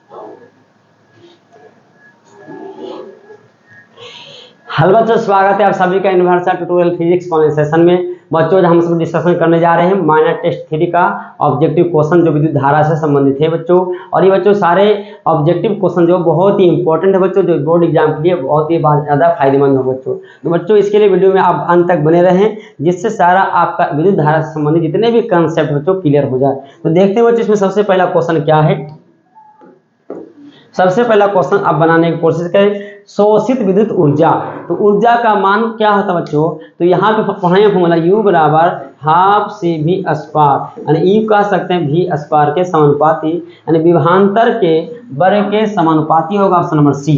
Hello बच्चों, स्वागत है आप सभी का यूनिवर्सल ट्यूटोरियल फिजिक्स वाले सेशन में। बच्चों हम सब डिस्कशन करने जा रहे हैं माइनर टेस्ट थ्री का ऑब्जेक्टिव क्वेश्चन जो विद्युत धारा से संबंधित है बच्चों। और ये बच्चों सारे ऑब्जेक्टिव क्वेश्चन जो बहुत ही इंपॉर्टेंट है बच्चों, जो बोर्ड एग्जाम के लिए बहुत ही ज़्यादा फायदेमंद हो बच्चों। तो बच्चों इसके लिए वीडियो में आप अंत तक बने रहें, जिससे सारा आपका विद्युत धारा से संबंधित जितने भी कंसेप्ट बच्चों क्लियर हो जाए। तो देखते हैं बच्चों इसमें सबसे पहला क्वेश्चन क्या है। सबसे पहला क्वेश्चन आप बनाने की कोशिश करें। शोषित विद्युत ऊर्जा, तो ऊर्जा का मान क्या होता है बच्चों? तो यहाँ पे पढ़ाएं फॉर्मूला U बराबर हाफ सी भी स्क्वायर, यानी यू कह सकते हैं भी स्क्वायर के समानुपाती, यानी विभवांतर के वर्ग के समानुपाती होगा। Option number C.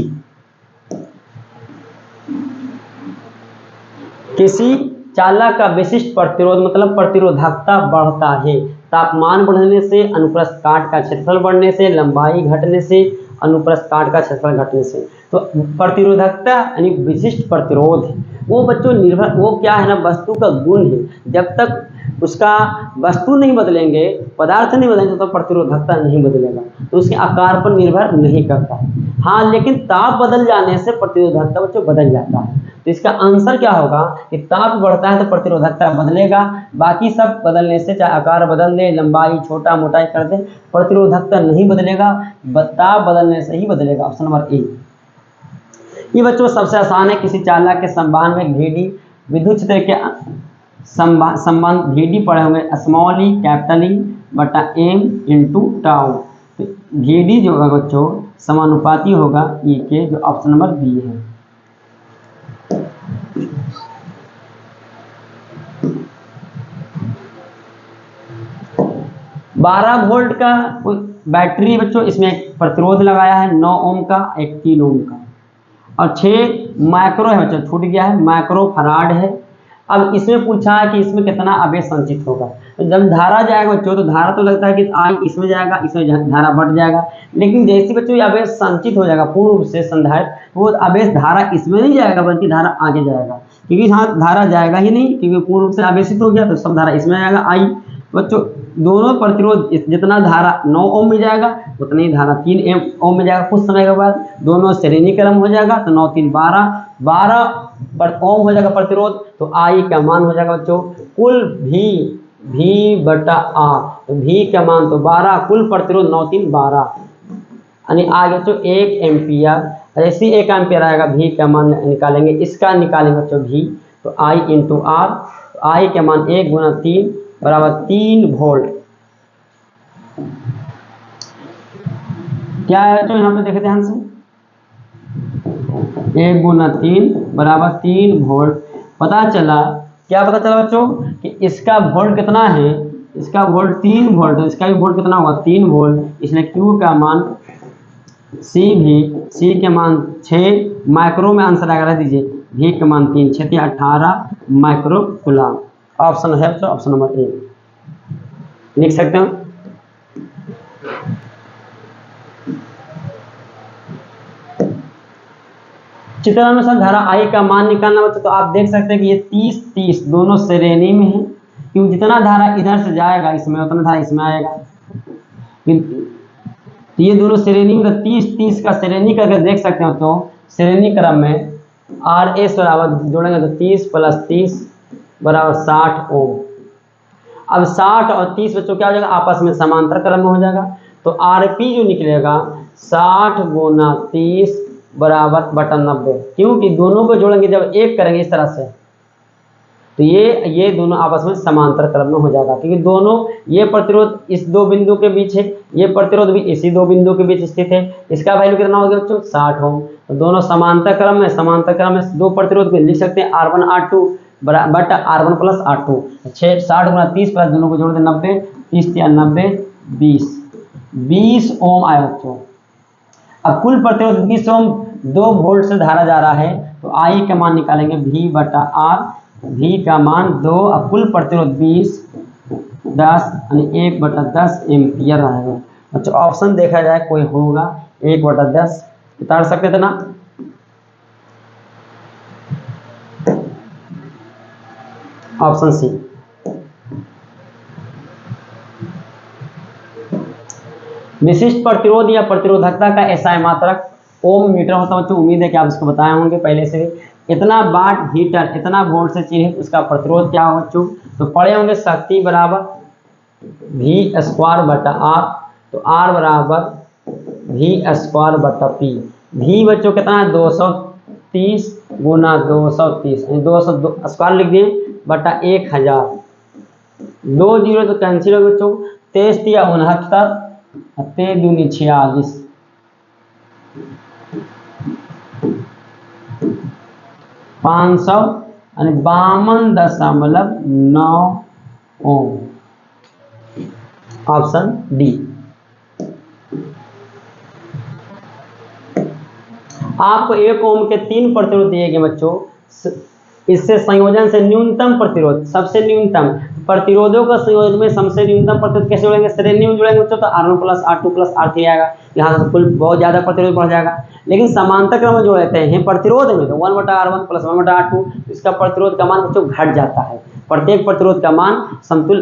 किसी चालक का विशिष्ट प्रतिरोध मतलब प्रतिरोधकता बढ़ता है तापमान बढ़ने से, अनुप्रस्थ काट का क्षेत्रफल बढ़ने से, लंबाई घटने से, अनुप्रस्थ काट का क्षेत्रफल घटने से। तो प्रतिरोधकता यानी विशिष्ट प्रतिरोध वो बच्चों निर्भर, वो क्या है ना, वस्तु का गुण है। जब तक उसका वस्तु नहीं बदलेंगे, पदार्थ नहीं बदलेंगे, तो प्रतिरोधकता नहीं बदलेगा, तो उसके आकार पर निर्भर नहीं करता। हाँ, लेकिन ताप बदल जाने से प्रतिरोधकता बच्चों बदल जाता है। तो इसका आंसर क्या होगा कि ताप बढ़ता है तो प्रतिरोधकता बदलेगा, बाकी सब बदलने से, चाहे आकार बदल दे, लंबाई छोटा मोटाई कर दे, प्रतिरोधकता नहीं बदलेगा, ताप बदलने से ही बदलेगा। Option number A. ये बच्चों सबसे आसान है। किसी चालक के संबंध में घीडी विद्युत क्षेत्र के संबंध घीडी पड़े होंगे स्मॉल ई कैपिटल ई बटा एम इंटू टाउ। तो घीडी जो होगा बच्चों समानुपाती होगा ई के, जो ऑप्शन नंबर बी है। बारह वोल्ट का बैटरी बच्चों, इसमें एक प्रतिरोध लगाया है 9 ओम का, एक 3 ओम का, और 6 माइक्रो है बच्चों, छूट गया है, माइक्रो फराड है। अब इसमें पूछा है कि इसमें कितना आवेश संचित होगा। तो जब धारा जाएगा बच्चों, तो धारा तो लगता है कि आई इसमें जाएगा, इसमें धारा बढ़ जाएगा, लेकिन जैसे बच्चों आवेश संचित हो जाएगा पूर्ण रूप से संधारित, वो आवेश धारा इसमें नहीं जाएगा बल्कि धारा आगे जाएगा, क्योंकि हाँ धारा जाएगा ही नहीं, क्योंकि पूर्ण रूप से आवेशित हो गया, तो सब धारा इसमें आएगा आई। बच्चों दोनों प्रतिरोध जितना धारा 9 ओम में जाएगा उतनी ही धारा 3 ओम में जाएगा। कुछ समय के बाद दोनों श्रेणी क्रम हो जाएगा, तो 9 3 12 ओम हो जाएगा प्रतिरोध। तो आई का मान हो जाएगा बच्चों कुल भी बटा आर, तो भी का मान तो 12, कुल प्रतिरोध 9 3 12, यानी आगे बच्चों 1 एम्पियर। ऐसे 1 एम्पियर आएगा, भी का मान निकालेंगे, इसका निकालेंगे बच्चों भी, तो आई इंटू आर, तो आई का मान 1 गुना 3 बराबर 3 वोल्ट। क्या है तो यहाँ पे देखे ध्यान से, 1 गुना 3 बराबर 3 वोल्ट। पता चला, क्या पता चला बच्चों कि इसका वोल्ट कितना है, इसका वोल्ट 3 वोल्ट है, इसका भी वोल्ट कितना होगा 3 वोल्ट, इसलिए Q का मान सी के मान 6 माइक्रो में आंसर आएगा, दीजिए भी का मान 3 6 18 माइक्रो कूलम। ऑप्शन है तो ऑप्शन नंबर ए लिख सकते हो। चित्रानुसार धारा आई का मान निकालना बच्चों, तो आप देख सकते हैं कि ये 30 30 दोनों श्रेणी में है, क्योंकि जितना धारा इधर से जाएगा इसमें उतना धारा इसमें आएगा। तो ये दोनों श्रेणी में 30 30 का श्रेणी करके देख सकते हो, तो श्रेणी क्रम में आर एस बराबर जोड़ेंगे तो 30 प्लस 30 बराबर 60 ओम। अब 60 और 30 बच्चों क्या हो जाएगा, आपस में समांतर क्रम में हो जाएगा, तो आरपी जो निकलेगा 60 गुना 30 बराबर बटा 90, क्योंकि दोनों को जोड़ेंगे जब एक करेंगे इस तरह से, तो ये दोनों आपस में समांतर क्रम में हो जाएगा, क्योंकि दोनों ये प्रतिरोध इस दो बिंदु के बीच है, ये प्रतिरोध भी इसी दो बिंदु के बीच स्थित है। इसका वैल्यू कितना हो गया बच्चों 60 ओम। तो दोनों समांतर क्रम में दो प्रतिरोध को लिख सकते हैं R1 R2 but R1 plus R2। 60 Guna 30 plus दोनों को जोड़ दे 90, 30 या 90 20 ओम आया बच्चों। अब कुल प्रतिरोध 20 ओम 2 वोल्ट से धारा जा रहा है, तो आई का मान निकालेंगे भी बटा आर, भी का मान 2, अब कुल प्रतिरोध 20 10 यानी 1 बटा 10 एम्पियर आएगा। अच्छा ऑप्शन देखा जाए कोई होगा 1 बटा 10 उतार सकते थे ना। Option C. विशिष्ट प्रतिरोध या प्रतिरोधकता का एसआई मात्रक ओम मीटर होता है बच्चों। उम्मीद है कि आप इसको बताए होंगे पहले से भी। इतना वाट हीटर इतना वोल्ट से चिन्हित उसका प्रतिरोध क्या हो बच्चों, तो पढ़े होंगे शक्ति बराबर V स्क्वायर बटा R। तो R बराबर V स्क्वायर बटा P। V बच्चों कितना है 230 गुना 230 200 स्क्वायर लिख दिए बटा 1000। 2 जीरो तो कैंसिल हो बच्चों। 23 या 69 23 दूनी 46 552.9 ओम। Option D. आपको 1 ओम के 3 प्रतिरोध दिए गए बच्चों। इससे संयोजन से न्यूनतम प्रतिरोध, सबसे न्यूनतम प्रतिरोधों का संयोजन में सबसे न्यूनतम प्रतिरोध कैसे जुड़ेंगे, श्रेणी में जुड़ेंगे बच्चों। तो R1 plus R2 plus R3 आएगा, यहाँ से कुल बहुत ज्यादा प्रतिरोध बढ़ जाएगा। लेकिन समांतर क्रम में जो रहते हैं प्रतिरोध में तो 1/R1 प्लस 1/R2 इसका प्रतिरोध का मान बच्चों घट जाता है। प्रत्येक प्रतिरोध का मान समतुल्य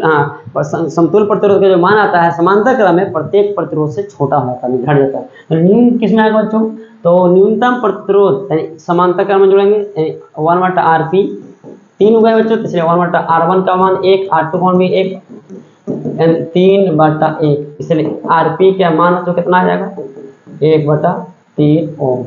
प्रतिरोध का जो मान आता है समांतर क्रम में प्रत्येक प्रतिरोध से छोटा होता है, घट जाता है। तो न्यून किसमें आएगा बच्चों, तो न्यूनतम प्रतिरोध समांतर क्रम में जुड़ेंगे 1/Rp 3 हो गए बच्चों। इसलिए 1/R1 का मान 1, R2 का मान भी 1 3/1। इसलिए Rp का मान तो कितना आ जाएगा 1/3 ओम।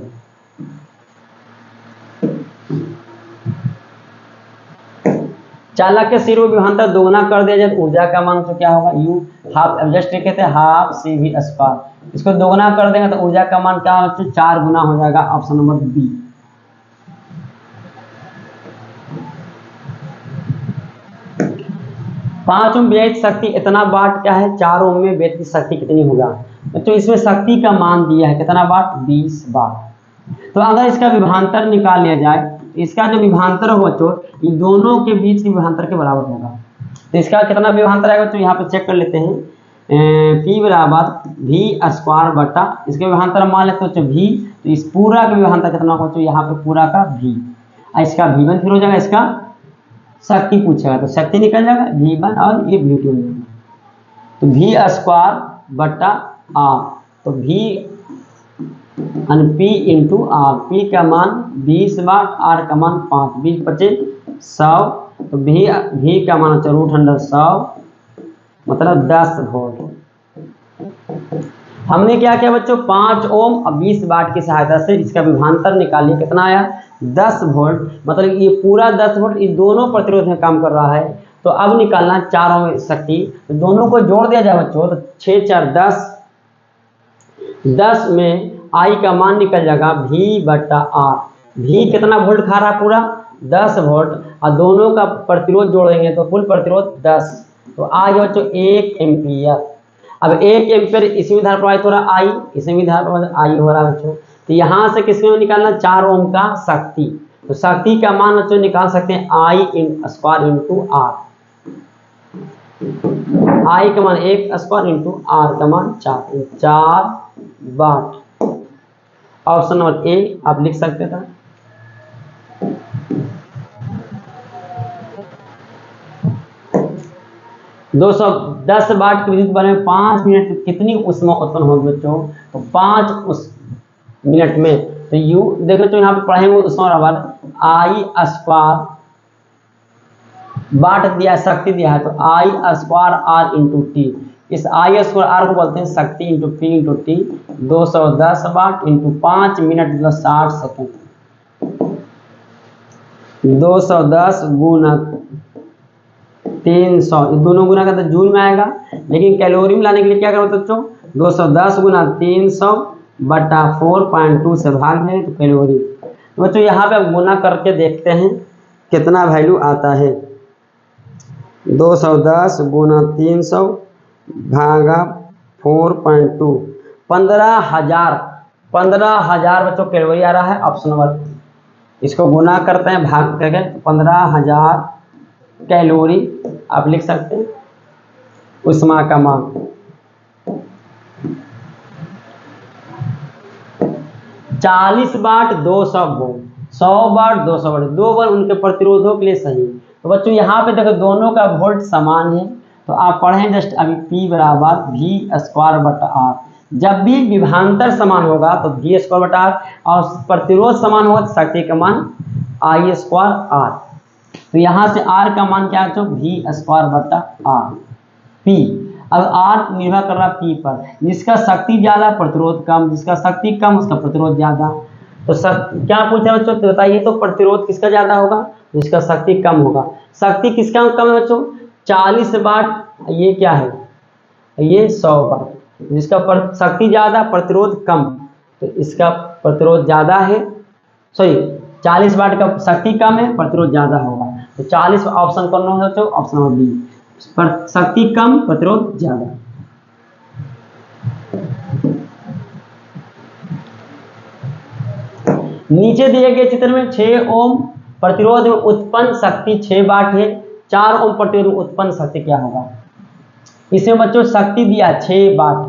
चालक के सिरों विभवांतर दोगुना कर दिया जाए तो ऊर्जा का मान तो क्या होगा U हाफ, जस्ट कहते हैं हाफ CV स्क्वायर। इसको दोगुना कर देंगे तो ऊर्जा का मान क्या होगा 4 गुना हो जाएगा। Option number B. पांच ओम व्यय शक्ति इतना वाट क्या है, 4 ओम में व्यय की शक्ति कितनी होगा। तो इसमें शक्ति का मान दिया है कितना वाट 20 वाट। तो अगर इसका विभवांतर निकाल लिया जाए, इसका जो विभवांतर होगा बच्चों इन दोनों के बीच के विभवांतर के बराबर होगा। तो इसका कितना विभवांतर आएगा बच्चों, यहाँ पे चेक कर लेते हैं। P बराबर V स्क्वायर बटा इसके विभवांतर मान लेते हैं V। तो इस पूरा का विभवांतर कितना होगा बच्चों, यहाँ पे पूरा का V, इसका V1 फिर हो जाएगा, इसका शक्ति पूछेगा तो शक्ति निकल जाएगा V1 और ये V2 हो जाएगा। तो V स्क्वायर बटा R, तो V P into R। P का मान 20 वाट, R का मान 5, 20 25 100। तो V का मान √100 मतलब 10 वोल्ट। हमने क्या किया बच्चों 5 ओम और 20 वाट की सहायता से इसका विभवांतर निकालिए कितना आया 10 वोल्ट। मतलब ये पूरा 10 वोल्ट इस दोनों प्रतिरोध में काम कर रहा है। तो अब निकालना 4 ओम शक्ति, तो दोनों को जोड़ दिया जाए बच्चों तो 6 4 10, 10 में I का मान निकल जाएगा V/R। V कितना वोल्ट खा रहा पूरा 10 वोल्ट और दोनों का प्रतिरोध जोड़ेंगे तो कुल प्रतिरोध 10। तो आ गया बच्चों 1 एम्पियर। अब 1 एम्पियर इसमें धारा प्रवाहित हो रहा I, इसमें भी धारा प्रवाहित I हो रहा है बच्चों। तो यहाँ से किसमें निकालना 4 ओम का शक्ति। तो शक्ति का मान बच्चों निकाल सकते हैं I square into R। I का मान 1 स्क्वायर इंटू R का मान 4 वाट। ऑप्शन नंबर ए आप लिख सकते थे। दो 210 वाट की विद्युत बल्ब में 5 मिनट कितनी ऊष्मा उत्पन्न होगी बच्चों, तो 5 मिनट में। तो यू देख लो यहाँ पे पढ़ेंगे ऊष्मा बराबर I स्क्वायर वाट दिया है, शक्ति दिया है तो I square R into T. इस I स्क्वायर R को बोलते हैं शक्ति इंटू P इंटू टी। 210 वाट इंटू 5 मिनट मतलब 60 सेकेंड। 210 गुना 300 दोनों गुना का तो जूल में आएगा, लेकिन कैलोरी में लाने के लिए क्या करो बच्चों 210 गुना 300 बटा 4.2 से भाग दें तो कैलोरी। तो बच्चों यहाँ पे अब गुना करके देखते हैं कितना वैल्यू आता है। 210 गुना 300 भागा 4.2 15,000 बच्चों कैलोरी आ रहा है। ऑप्शन नंबर इसको गुना करते हैं भाग करके 15,000 कैलोरी आप लिख सकते हैं ऊष्मा का मान। चालीस वाट 200 वोल्ट, 100 वाट 200 वाट, दो बार उनके प्रतिरोधों के लिए सही। तो बच्चों यहाँ पे देखो दोनों का वोल्ट समान है तो आप पढ़ें जस्ट अभी P बराबर V स्क्वायर बटा R। जब भी विभवांतर समान होगा तो v स्क्वायर बटा आर, और प्रतिरोध समान होगा तो शक्ति का मान आई स्क्वायर आर। तो यहाँ से r का मान क्या है तो v स्क्वायर बटा आर p। अब r निर्भर कर रहा p पर, जिसका शक्ति ज्यादा प्रतिरोध कम, जिसका शक्ति कम उसका प्रतिरोध ज्यादा। तो क्या पूछा बच्चों, तो बताइए तो प्रतिरोध किसका ज्यादा होगा, जिसका शक्ति कम होगा। शक्ति किसका कम है बच्चों, 40 वाट, ये क्या है, ये 100 वाट। जिसका शक्ति ज्यादा प्रतिरोध कम, तो इसका प्रतिरोध ज्यादा है, सॉरी 40 वाट का शक्ति कम है प्रतिरोध ज्यादा होगा। तो 40 ऑप्शन कौन होगा बच्चों, ऑप्शन नंबर बी, पर शक्ति कम प्रतिरोध ज्यादा। नीचे दिए गए चित्र में 6 ओम प्रतिरोध में उत्पन्न शक्ति 6 वाट है, 4 ओम प्रतिरोध में उत्पन्न शक्ति क्या होगा। इसमें बच्चों शक्ति दिया 6 वाट,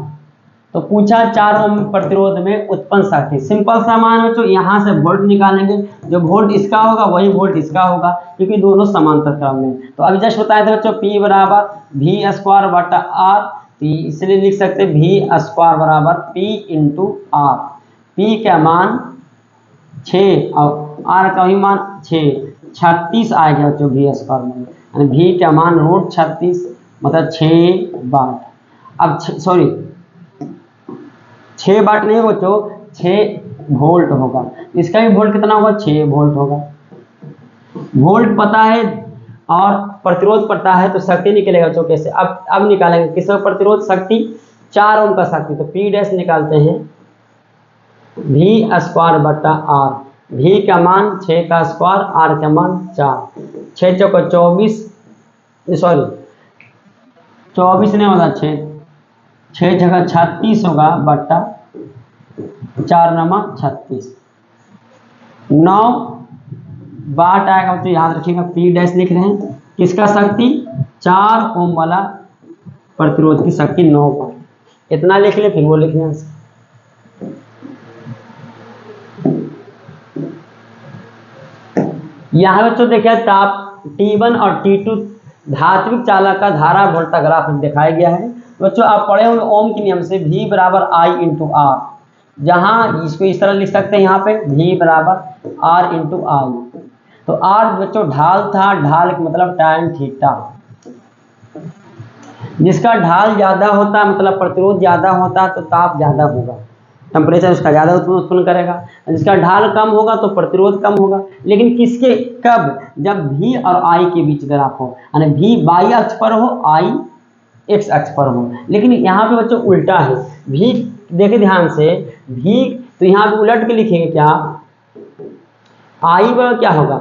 तो पूछा 4 ओम प्रतिरोध में उत्पन्न शक्ति। सिंपल सा मान बच्चों, यहाँ से वोल्ट निकालेंगे, जो वोल्ट इसका होगा वही वोल्ट इसका होगा, क्योंकि दोनों समांतर क्रम में। तो अभी जस्ट बताया था बच्चों P बराबर v स्क्वायर बटा आर, इसलिए लिख सकते v स्क्वायर बराबर P इंटू आर। P का मान 6 और आर का भी मान 36 आएगा बच्चों v स्क्वायर में, यानी v का मान √36 मतलब 6 वाट। अब सॉरी 6 वाट नहीं बच्चों, 6 वोल्ट होगा। इसका भी वोल्ट कितना होगा, 6 वोल्ट होगा। वोल्ट पता है और प्रतिरोध पता है, तो शक्ति निकलेगा बच्चों कैसे। अब निकालेंगे किसका प्रतिरोध, शक्ति 4 ओम का शक्ति, तो P डैश निकालते हैं v स्क्वायर बटा आर। v का मान 6 का स्क्वायर, r का मान 4, 6 चौका 24, सॉरी 24 नहीं होगा, 6 जगह 36 होगा बटा 4 नमा 36, 9 वाट आएगा। तो याद रखिएगा P डैश लिख रहे हैं किसका शक्ति, 4 ओम वाला प्रतिरोध की शक्ति 9 वाट। इतना लिख ले, फिर वो लिख लें। यहाँ बच्चों देखिए ताप T1 और T2 धात्विक चालक का धारा वोल्टा ग्राफ दिखाया गया है। बच्चों आप पढ़े होंगे ओम के नियम से V बराबर I इंटू आर, जहाँ इसको इस तरह लिख सकते हैं यहाँ पे V बराबर R इंटू आई। तो R बच्चों ढाल था, ढाल मतलब tan थीटा। जिसका ढाल ज्यादा होता है मतलब प्रतिरोध ज्यादा होता है तो ताप ज्यादा होगा, टेम्परेचर उसका ज्यादा उत्पन्न करेगा। जिसका ढाल कम होगा तो प्रतिरोध कम होगा। लेकिन किसके कब, जब V और I के बीच ग्राफ हो, यानी V y अक्ष पर हो, I x अक्ष पर हो। लेकिन यहाँ पे बच्चों उल्टा है, V देखे ध्यान से, V तो यहाँ पे उलट के लिखेंगे क्या, I पर क्या होगा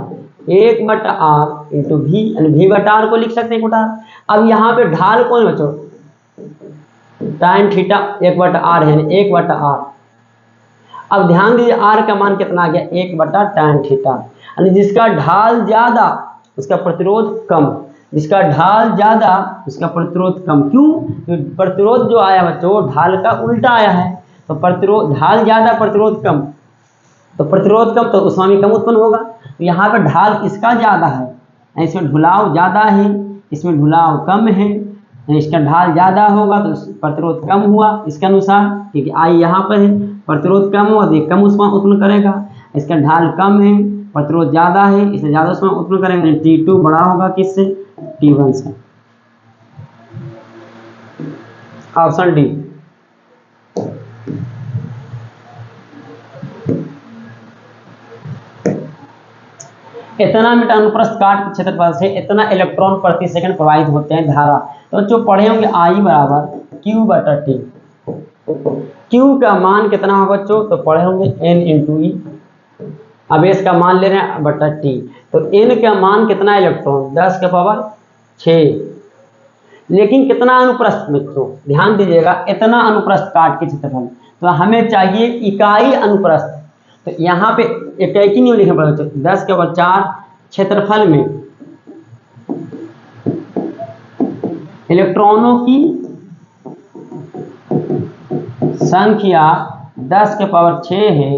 1 बटा आर इंटू V, यानी V बटा आर को लिख सकते हैं बटा। अब यहाँ पे ढाल कौन बच्चों, tan थीटा 1 बटा आर है, 1 बटा आर। अब ध्यान दीजिए r का मान कितना आ गया, 1 बटा tan थीटा। यानी जिसका ढाल ज्यादा उसका प्रतिरोध कम, जिसका ढाल ज्यादा उसका प्रतिरोध कम। क्यों, तो प्रतिरोध जो आया बच्चों ढाल का उल्टा आया है। तो प्रतिरोध ढाल ज्यादा प्रतिरोध कम, तो प्रतिरोध कम तो उसमें भी कम उत्पन्न होगा। तो यहाँ पर ढाल किसका ज्यादा है, इसमें ढुलाव ज्यादा है, इसमें ढुलाव कम है। इसका ढाल ज्यादा होगा तो प्रतिरोध कम हुआ इसके अनुसार, क्योंकि I यहाँ पर है, प्रतिरोध कम हुआ तो कम उष्मा उत्पन्न करेगा। इसका ढाल कम है, प्रतिरोध ज्यादा है, इससे ज्यादा उष्मा उत्पन्न करेगा। T2 बड़ा होगा किससे, T1 से। Option D. इतना मीटर अनुप्रस्थ काट के क्षेत्रफल से इतना इलेक्ट्रॉन प्रति सेकंड प्रवाहित होते हैं धारा। तो जो पढ़े होंगे I बराबर Q बटा T। Q का मान कितना होगा बच्चों, तो पढ़े होंगे N इंटू ई। अब इसका मान ले रहे हैं बटा T, तो N का मान कितना इलेक्ट्रॉन, 10 के पावर 6। लेकिन कितना अनुप्रस्थ बच्चों, ध्यान दीजिएगा, इतना अनुप्रस्थ काट के क्षेत्रफल, तो हमें चाहिए इकाई अनुप्रस्थ। तो यहाँ पे इकाई नहीं लिखना पड़ेगा, 10 के पावर 4 क्षेत्रफल में इलेक्ट्रॉनों की संख्या 10 के पावर 6 है।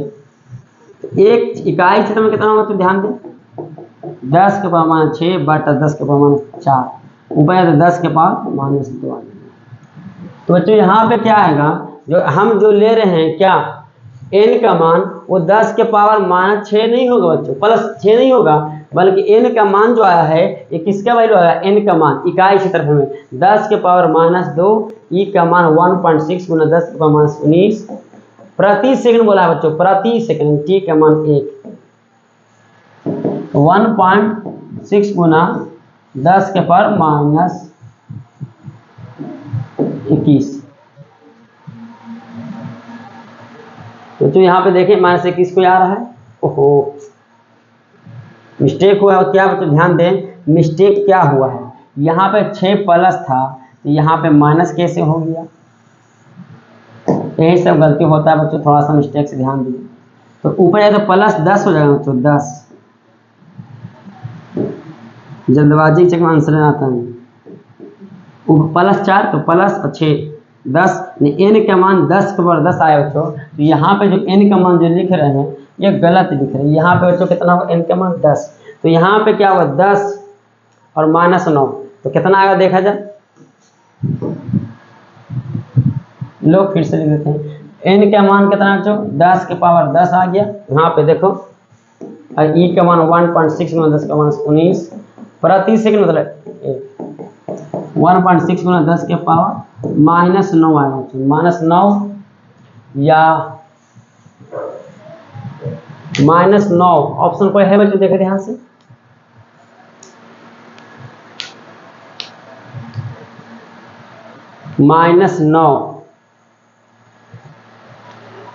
एक इकाई क्षेत्र में कितना होगा तो ध्यान दें, 10 के पावर -6 बटा 10 के पावर -4, ऊपर है तो 10 के पावर -2। तो बच्चों यहाँ पे क्या आएगा, जो हम जो ले रहे हैं क्या n का मान वो 10 के पावर -6 नहीं होगा बच्चों, +6 नहीं होगा, बल्कि n का मान जो आया है ये किसका वैल्यू आया, n का मान इकाई क्षेत्रफल में 10 के पावर -2, e का मान 1.6 गुना 10 के पावर -19 प्रति सेकंड बोला है बच्चों, प्रति सेकंड, t का मान 1, 1.6 गुना 10 के पावर -21। तो यहाँ पे देखें -21 को आ रहा है, ओहो मिस्टेक हुआ है। क्या बच्चों ध्यान दें, मिस्टेक क्या हुआ है, यहाँ पे 6 प्लस था तो यहाँ पे माइनस कैसे हो गया, यही सब गलती होता है बच्चों, थोड़ा सा मिस्टेक से ध्यान दीजिए। तो ऊपर जाए तो +10 हो जाएगा बच्चों, 10 जल्दबाजी के चक्कर में आंसर आता है, ऊपर +4 तो +6 10, n का मान 10 के पावर 10 आया बच्चों। तो यहाँ पे जो n का मान जो लिख रहे हैं ये गलत लिख रहे हैं, यहाँ पे बच्चों कितना होगा, n का मान 10, तो यहाँ पे क्या होगा 10 और -9 तो कितना आएगा देखा जाए, लोग फिर से लिख देते हैं, n का मान कितना बच्चों 10 के पावर 10 आ गया, यहाँ पे देखो, और e का मान 1.6 गुना 10 का मान 19 प्रति सेकंड, मतलब 1.6 गुना 10 के पावर -9 आएगा, -9 या -9 ऑप्शन कोई है बच्चों, देखे ध्यान से, -9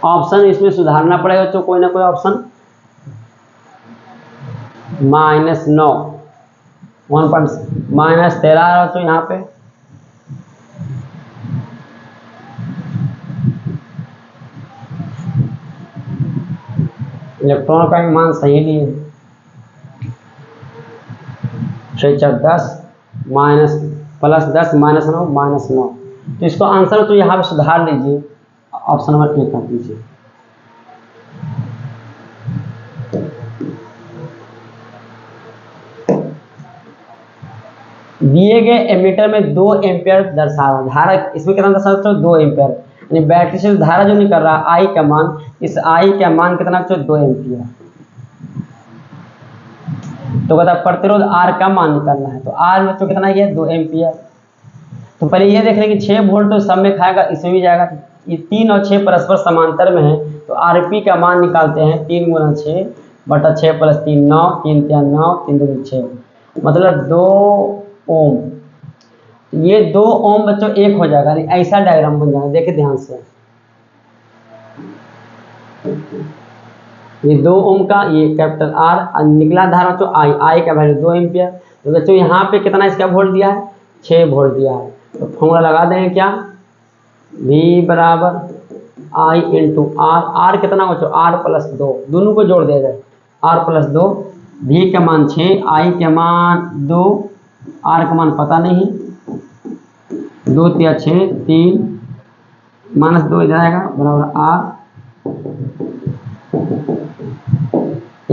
ऑप्शन इसमें सुधारना पड़ेगा बच्चों, कोई ना कोई ऑप्शन, -9 -13 आ रहा तो यहाँ पे इलेक्ट्रॉन का मान सही नहीं है, 6 4 10 +10 -9 -9, तो इसको आंसर तो यहाँ पे सुधार लीजिए, ऑप्शन नंबर 1 कर दीजिए। दिए गए एमीटर में 2 एम्पियर दर्शा रहा है, धारा इसमें कितना दर्शा रहा है 2 एम्पियर, यानी बैटरी से धारा जो निकल रहा है आई का मान, इस आई का मान कितना बच्चों 2 एम्पियर, तो कहता है प्रतिरोध आर का मान निकालना है, तो आर बच्चों कितना है 2 एम्पियर। तो पहले ये देख रहे हैं कि 6 वोल्ट तो सब में खाएगा, इसमें भी जाएगा, ये 3 और 6 परस्पर समांतर में है, तो आरपी का मान निकालते हैं 3 गुना 6 बटा 6 + 3 9, 3 3 9, 3 2 6, मतलब 2 ओम, ये 2 ओम बच्चों 1 हो जाएगा, ऐसा डायग्राम बन जाएगा, देखिए ध्यान से, ये 2 ओम का ये कैपिटल आर, निकला धारा बच्चों आई का वैल्यू 2 एम्पियर, तो बच्चों यहाँ पे कितना इसका वोल्ट दिया है 6 वोल्ट दिया है, तो फॉर्मूला लगा देंगे क्या, V बराबर I इंटू आर, आर कितना बच्चों R + 2, दोनों को जोड़ दिया जाए, R + 2, V का मान 6, I का मान 2, R का मान पता नहीं, 2 3 6 3 -2 इधर आएगा बराबर R,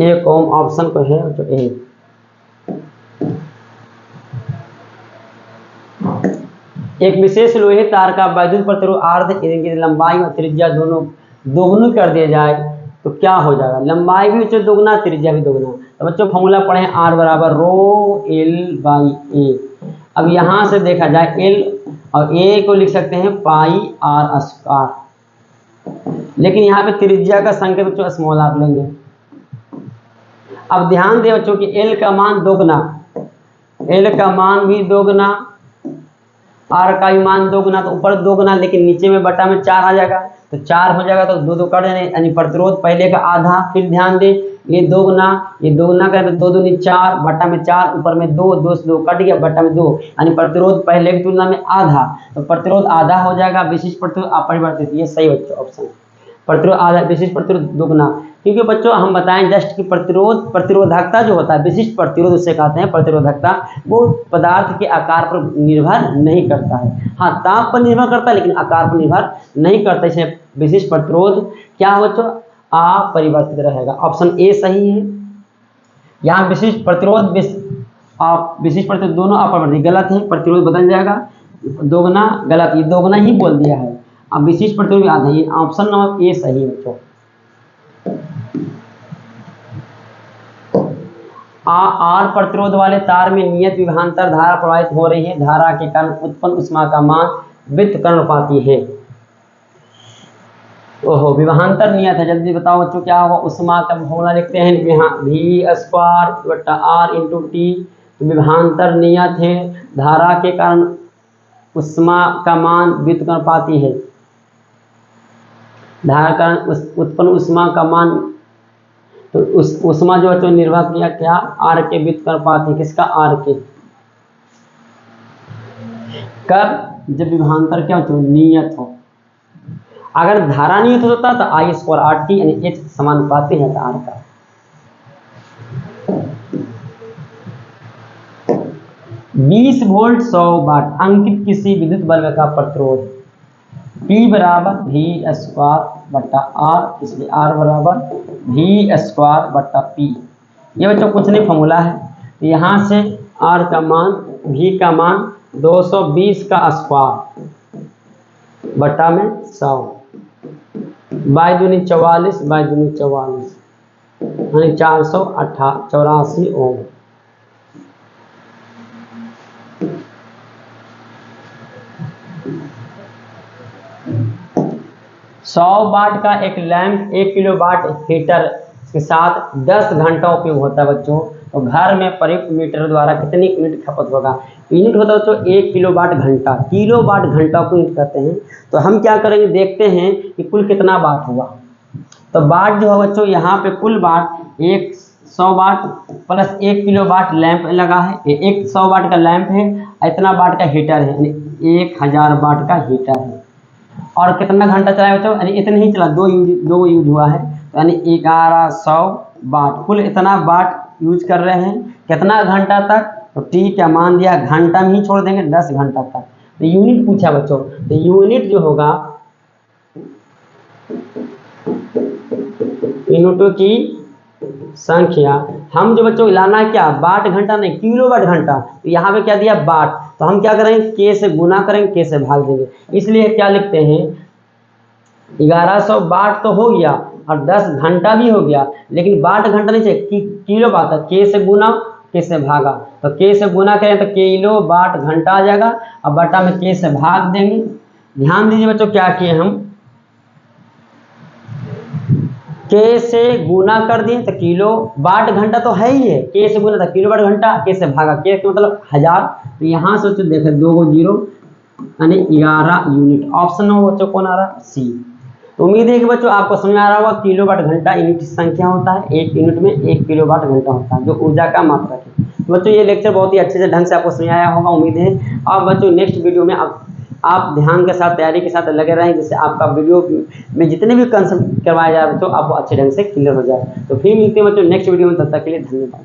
1 ओम ऑप्शन को है बच्चों A। एक विशेष लोहे तार का वैद्युत प्रतिरोध अर्ध की लंबाई और त्रिज्या दोनों दोगुनी कर दिया जाए तो क्या हो जाएगा, लंबाई भी बच्चों दोगुना, त्रिज्या भी दोगुना, तो बच्चों फॉर्मूला पढ़े R बराबर ρl/a। अब यहाँ से देखा जाए L और A को लिख सकते हैं πr², लेकिन यहाँ पे त्रिज्या का संकेत बच्चों स्मॉल r लेंगे। अब ध्यान दें बच्चों कि L का मान दोगुना, L का मान भी दोगुना, R का भी मान दोगुना, तो ऊपर दोगुना लेकिन नीचे में बटा में 4 आ जाएगा, तो 4 हो जाएगा, तो 2 2 कट देने, यानी प्रतिरोध पहले का आधा, फिर ध्यान दें ये दोगुना करें तो 2 दूनी 4 बटा में 4, ऊपर में 2 2 से 2 कट गया बटा में 2, यानी प्रतिरोध पहले की तुलना में आधा, तो प्रतिरोध आधा हो जाएगा, विशिष्ट प्रतिरोध अपरिवर्तित, ये सही बच्चों ऑप्शन, प्रतिरोध आधा, विशिष्ट प्रतिरोध दोगुना, क्योंकि बच्चों हम बताएं जस्ट कि प्रतिरोधकता जो होता है, विशिष्ट प्रतिरोध उससे कहते हैं प्रतिरोधकता, वो पदार्थ के आकार पर निर्भर नहीं करता है, हाँ ताप पर निर्भर करता है लेकिन आकार पर निर्भर नहीं करता, इसलिए विशिष्ट प्रतिरोध क्या हो बच्चों अपरिवर्तित रहेगा, ऑप्शन ए सही है। यहाँ विशिष्ट प्रतिरोध विशिष्ट प्रतिरोध दोनों अपरिवर्तित, गलत है, प्रतिरोध बदल जाएगा, दोगुना गलत, ये दोगुना ही बोल दिया है, अब विशिष्ट प्रतिरोध आधा, ये ऑप्शन नंबर ए सही है बच्चों। आर प्रतिरोध वाले तार में नियत विभवांतर धारा प्रवाहित हो रही है, धारा के कारण उत्पन्न ऊष्मा का मान व्युत्क्रमणुपाती है। ओहो, विभवांतर नियत है, जल्दी बताओ बच्चों क्या होगा। ऊष्मा का फॉर्मूला लिखते हैं V² बटा R इंटू टी। विभवांतर नियत है, धारा के कारण ऊष्मा का मान व्युत्क्रमणुपाती है, धारा के कारण उत्पन्न ऊष्मा का मान, तो उस ऊष्मा जो है निर्भर किया क्या, आर के व्युत्क्रमणुपाती। किसका, आर के। कब, जब विभवांतर क्या हो, नियत हो। अगर धारा नियत होता तो I²RT यानी H समानुपाती है आर का। बीस वोल्ट 100 वाट अंकित किसी विद्युत बल्ब का प्रतिरोध P बराबर V² बटा R, इसलिए R बराबर V² बटा P। ये बच्चों कुछ नहीं, फॉर्मूला है। तो यहाँ से R का मान, V का मान 220 का स्क्वायर बटा में 100, बाई दूनी 44, बाई दूनी 44 यानी 484 ओम। सौ वाट का एक लैंप 1 किलोवाट हीटर के साथ 10 घंटा उपयोग होता है बच्चों। तो घर में प्रयुक्त मीटर द्वारा कितनी यूनिट खपत होगा। यूनिट होता है बच्चों 1 किलोवाट घंटा, किलोवाट घंटा को यूनिट कहते हैं। तो हम क्या करेंगे, देखते हैं कि कुल कितना वाट हुआ। तो वाट जो है बच्चों यहाँ पे कुल वाट 100 वाट प्लस 1 किलोवाट लैंप लगा है, 100 वाट का लैंप है, इतना वाट का हीटर है यानी 1000 वाट का हीटर है। और कितना घंटा चला है बच्चों, यानी इतना ही चला, दो यूज हुआ है, यानी 1100 वाट। कुल इतना वाट यूज कर रहे हैं, कितना घंटा तक, तो टी क्या मान दिया, घंटा में ही छोड़ देंगे, 10 घंटा तक। तो यूनिट पूछा बच्चों, तो यूनिट जो होगा, यूनिटों की संख्या, हम जो बच्चों लाना है क्या, वाट घंटा नहीं, किलोवाट घंटा। तो यहाँ पे क्या दिया, वाट, तो हम क्या करेंगे, के से गुना करेंगे, के से भाग देंगे। इसलिए क्या लिखते हैं, 1100 वाट तो हो गया और 10 घंटा भी हो गया, लेकिन वाट घंटा नहीं चाहिए, किलो वाट, के से गुना, के से भागा। तो के से गुना करें तो किलो वाट घंटा आ जाएगा, और बटा में के से भाग देंगे। ध्यान दीजिए बच्चों क्या किए हम, के से गुना कर दिए तो किलो वाट घंटा तो है ही है, के से गुना था किलो वाट घंटा, के से भागा, के मतलब 1000। तो यहाँ से बच्चों देखें 2 को 0 यानी 11 यूनिट। ऑप्शन नंबर बच्चों कौन आ रहा, सी। तो उम्मीद है कि बच्चों आपको समझ आ रहा होगा, किलो वाट घंटा यूनिट की संख्या होता है, एक यूनिट में 1 किलो वाट घंटा होता है, जो ऊर्जा का मात्रक है। तो बच्चों ये लेक्चर बहुत ही अच्छे से ढंग से आपको समझ आया होगा, उम्मीद है। अब बच्चों नेक्स्ट वीडियो में आप ध्यान के साथ, तैयारी के साथ लगे रहें, जिससे आपका वीडियो में जितने भी कंसेप्ट करवाया जाए बच्चों आपको अच्छे ढंग से क्लियर हो जाए। तो फिर मिलते हैं बच्चों नेक्स्ट वीडियो में, तब तक के लिए धन्यवाद।